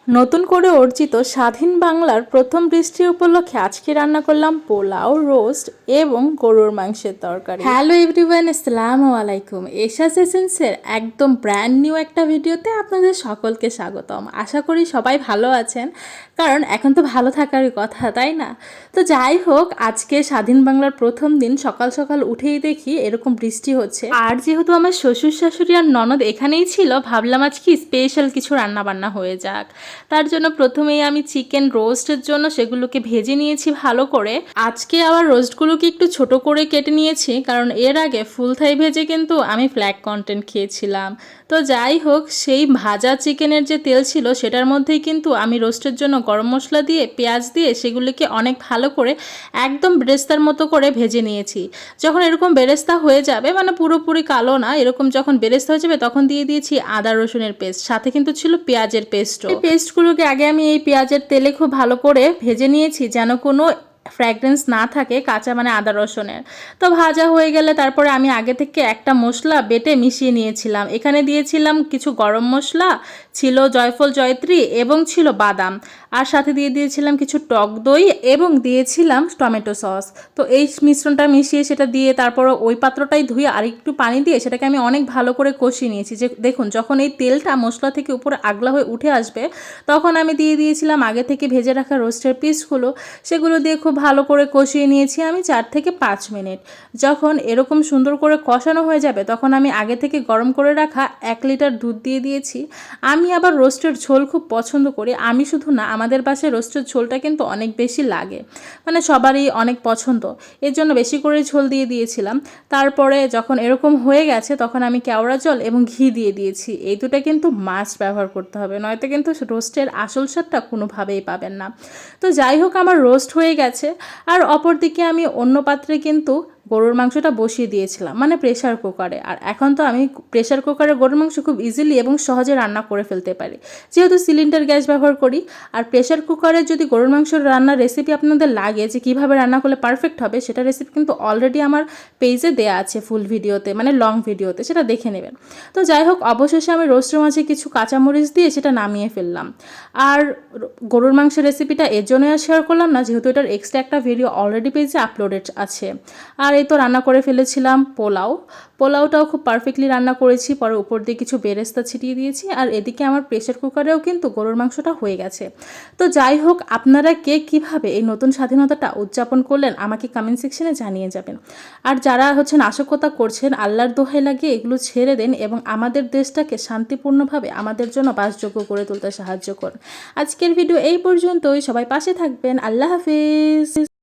নতুন করে অর্জিত স্বাধীন বাংলার প্রথম বৃষ্টি উপলক্ষে আজকে রান্না করলাম পোলাও, রোস্ট এবং গরুর মাংসের তরকারি। হ্যালো এভরিওয়ান, আসসালামু আলাইকুম। এশাস এসেন্সের একদম ব্র্যান্ড নিউ একটা ভিডিওতে আপনাদের সকলকে স্বাগতম। আশা করি সবাই ভালো আছেন, কারণ এখন তো ভালো থাকারই কথা, তাই না? তো যাই হোক, আজকে স্বাধীন বাংলার প্রথম দিন সকাল সকাল উঠেই দেখি এরকম বৃষ্টি হচ্ছে। আর যেহেতু আমার শ্বশুর শাশুড়ি আর ননদ এখানেই ছিল, ভাবলাম আজকে স্পেশাল কিছু রান্না বান্না হয়ে যাক। তার জন্য প্রথমেই আমি চিকেন রোস্টের জন্য সেগুলোকে ভেজে নিয়েছি ভালো করে। আজকে আবার রোস্টগুলোকে একটু ছোট করে কেটে নিয়েছি, কারণ এর আগে ফুল থাই ভেজে কিন্তু আমি ফ্ল্যাগ কন্টেন্ট খেয়েছিলাম। তো যাই হোক, সেই ভাজা চিকেনের যে তেল ছিল সেটার মধ্যেই কিন্তু আমি রোস্টের জন্য গরম মশলা দিয়ে পেঁয়াজ দিয়ে সেগুলিকে অনেক ভালো করে একদম বেরেস্তার মতো করে ভেজে নিয়েছি। যখন এরকম বেরেস্তা হয়ে যাবে, মানে পুরোপুরি কালো না, এরকম যখন বেরেস্তা হয়ে যাবে তখন দিয়ে দিয়েছি আদা রসুনের পেস্ট, সাথে কিন্তু ছিল পেঁয়াজের পেস্টও। এই পেস্টগুলোকে আগে আমি এই পেঁয়াজের তেলে খুব ভালো করে ভেজে নিয়েছি, যেন কোনো ফ্র্যাগ্রেন্স না থাকে কাঁচা, মানে আদা রসুনের। তো ভাজা হয়ে গেলে তারপরে আমি আগে থেকে একটা মশলা বেটে মিশিয়ে নিয়েছিলাম। এখানে দিয়েছিলাম কিছু গরম মশলা, ছিল জয়ফল জয়ত্রী এবং ছিল বাদাম, আর সাথে দিয়ে দিয়েছিলাম কিছু টক দই এবং দিয়েছিলাম টমেটো সস। তো এই মিশ্রণটা মিশিয়ে সেটা দিয়ে তারপর ওই পাত্রটাই ধুয়ে আরেকটু পানি দিয়ে সেটাকে আমি অনেক ভালো করে কষিয়ে নিয়েছি। যে দেখুন, যখন এই তেলটা মশলা থেকে উপরে আগলা হয়ে উঠে আসবে, তখন আমি দিয়ে দিয়েছিলাম আগে থেকে ভেজে রাখা রোস্টের পিসগুলো। সেগুলো দিয়ে খুব ভালো করে কষিয়ে নিয়েছি আমি 4 থেকে 5 মিনিট। যখন এরকম সুন্দর করে কষানো হয়ে যাবে, তখন আমি আগে থেকে গরম করে রাখা 1 লিটার দুধ দিয়ে দিয়েছি। আমি আবার রোস্টের ঝোল খুব পছন্দ করি। আমি শুধু না, আমাদের বাসায় রোস্টের ঝোলটা কিন্তু অনেক বেশি লাগে, মানে সবারই অনেক পছন্দ। এর জন্য বেশি করে ঝোল দিয়ে দিয়েছিলাম। তারপরে যখন এরকম হয়ে গেছে, তখন আমি কেওড়া জল এবং ঘি দিয়ে দিয়েছি। এই দুটো কিন্তু মাস্ট ব্যবহার করতে হবে, নয়তো কিন্তু রোস্টের আসল স্বাদটা কোনোভাবেই পাবেন না। তো যাই হোক, আমার রোস্ট হয়ে গেছে। আর অপরদিকে আমি অন্য পাত্রে কিন্তু গরুর মাংসটা বসিয়ে দিয়েছিলাম, মানে প্রেশার কুকারে। আর এখন তো আমি প্রেশার কুকারে গরুর মাংস খুব ইজিলি এবং সহজে রান্না করে ফেলতে পারি, যেহেতু সিলিন্ডার গ্যাস ব্যবহার করি। আর প্রেশার কুকারে যদি গরুর মাংস রান্নার রেসিপি আপনাদের লাগে যে কীভাবে রান্না করলে পারফেক্ট হবে, সেটা রেসিপি কিন্তু অলরেডি আমার পেজে দেয়া আছে ফুল ভিডিওতে, মানে লং ভিডিওতে, সেটা দেখে নেবেন। তো যাই হোক, অবশেষে আমি রোস্টের মাঝে কিছু কাঁচামরিচ দিয়ে সেটা নামিয়ে ফেললাম। আর গরুর মাংসের রেসিপিটা এর জন্যই আর শেয়ার করলাম না, যেহেতু এটার এক্সট্রা একটা ভিডিও অলরেডি পেজে আপলোডেড আছে। আর এই তো রান্না করে ফেলেছিলাম পোলাওটাও খুব পারফেক্টলি রান্না করেছি। পরে উপর দিয়ে কিছু বেরেস্তা ছিটিয়ে দিয়েছি। আর এদিকে আমার প্রেশার কুকারেও কিন্তু গরুর মাংসটা হয়ে গেছে। তো যাই হোক, আপনারা কে কীভাবে এই নতুন স্বাধীনতাটা উদযাপন করলেন আমাকে কমেন্ট সেকশনে জানিয়ে যাবেন। আর যারা নাশকতা করছেন, আল্লাহর দোহাই লাগিয়ে এগুলো ছেড়ে দেন এবং আমাদের দেশটাকে শান্তিপূর্ণভাবে আমাদের জন্য বাসযোগ্য করে তুলতে সাহায্য করুন। আজকের ভিডিও এই পর্যন্তই। সবাই পাশে থাকবেন। আল্লাহ হাফিজ।